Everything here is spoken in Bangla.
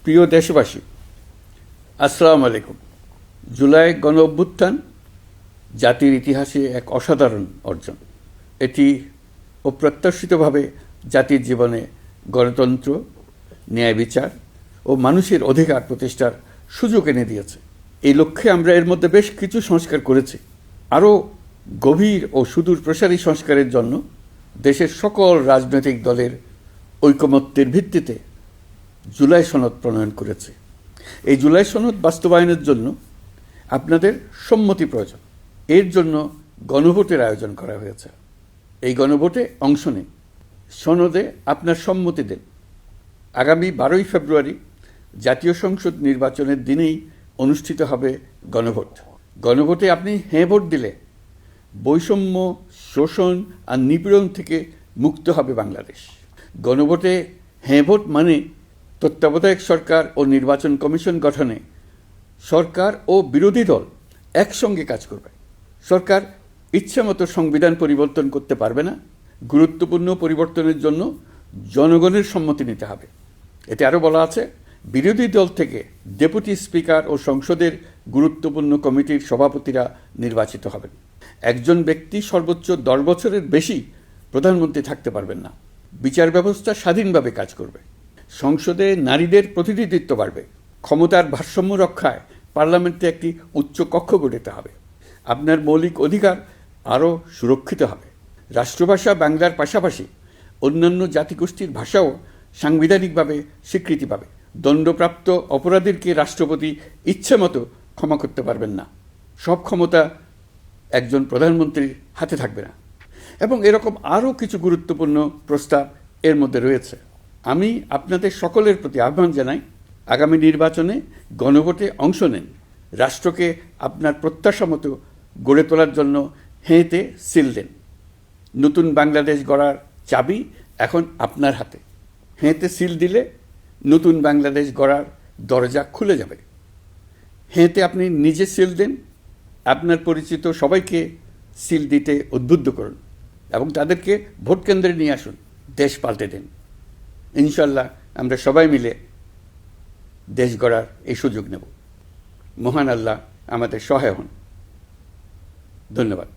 প্রিয় দেশবাসী, আসসালামু আলাইকুম। জুলাই গণ অভ্যুত্থান জাতির ইতিহাসে এক অসাধারণ অর্জন। এটি অপ্রত্যাশিতভাবে জাতির জীবনে গণতন্ত্র, ন্যায় বিচার ও মানুষের অধিকার প্রতিষ্ঠার সুযোগ এনে দিয়েছে। এই লক্ষ্যে আমরা এর মধ্যে বেশ কিছু সংস্কার করেছি। আরও গভীর ও সুদূর প্রসারী সংস্কারের জন্য দেশের সকল রাজনৈতিক দলের ঐকমত্যের ভিত্তিতে জুলাই সনদ প্রণয়ন করেছে। এই জুলাই সনদ বাস্তবায়নের জন্য আপনাদের সম্মতি প্রয়োজন। এর জন্য গণভোটের আয়োজন করা হয়েছে। এই গণভোটে অংশ নিন, সনদে আপনার সম্মতি দেন। আগামী 12ই ফেব্রুয়ারি জাতীয় সংসদ নির্বাচনের দিনেই অনুষ্ঠিত হবে গণভোট। গণভোটে আপনি হ্যাঁ ভোট দিলে বৈষম্য, শোষণ আর নিপীড়ন থেকে মুক্ত হবে বাংলাদেশ। গণভোটে হ্যাঁ ভোট মানে তত্ত্বাবধায়ক সরকার ও নির্বাচন কমিশন গঠনে সরকার ও বিরোধী দল একসঙ্গে কাজ করবে। সরকার ইচ্ছামতো সংবিধান পরিবর্তন করতে পারবে না। গুরুত্বপূর্ণ পরিবর্তনের জন্য জনগণের সম্মতি নিতে হবে। এতে আরও বলা আছে, বিরোধী দল থেকে ডেপুটি স্পিকার ও সংসদের গুরুত্বপূর্ণ কমিটির সভাপতিরা নির্বাচিত হবেন। একজন ব্যক্তি সর্বোচ্চ 10 বছরের বেশি প্রধানমন্ত্রী থাকতে পারবেন না। বিচার ব্যবস্থা স্বাধীনভাবে কাজ করবে। সংসদে নারীদের প্রতিনিধিত্ব বাড়বে। ক্ষমতার ভারসাম্য রক্ষায় পার্লামেন্টে একটি উচ্চ কক্ষ গঠিত হবে। আপনার মৌলিক অধিকার আরও সুরক্ষিত হবে। রাষ্ট্রভাষা বাংলার পাশাপাশি অন্যান্য জাতিগোষ্ঠীর ভাষাও সাংবিধানিকভাবে স্বীকৃতি পাবে। দণ্ডপ্রাপ্ত অপরাধীকে রাষ্ট্রপতি ইচ্ছেমতো ক্ষমা করতে পারবেন না। সব ক্ষমতা একজন প্রধানমন্ত্রীর হাতে থাকবে না। এবং এরকম আরও কিছু গুরুত্বপূর্ণ প্রস্তাব এর মধ্যে রয়েছে। আমি আপনাদের সকলের প্রতি আহ্বান জানাই, আগামী নির্বাচনে গণভোটে অংশ নেন। রাষ্ট্রকে আপনার প্রত্যাশা মতো গড়ে তোলার জন্য হেঁতে সিল দেন। নতুন বাংলাদেশ গড়ার চাবি এখন আপনার হাতে। হেঁতে সিল দিলে নতুন বাংলাদেশ গড়ার দরজা খুলে যাবে। হেঁতে আপনি নিজে সিল দেন, আপনার পরিচিত সবাইকে সিল দিতে উদ্বুদ্ধ করুন এবং তাদেরকে ভোট কেন্দ্রে নিয়ে আসুন। দেশ পাল্টে দেন। ইনশাল্লাহ আমরা সবাই মিলে দেশ গড়ার এই সুযোগ নেব। মহান আল্লাহ আমাদের সহায় হন। ধন্যবাদ।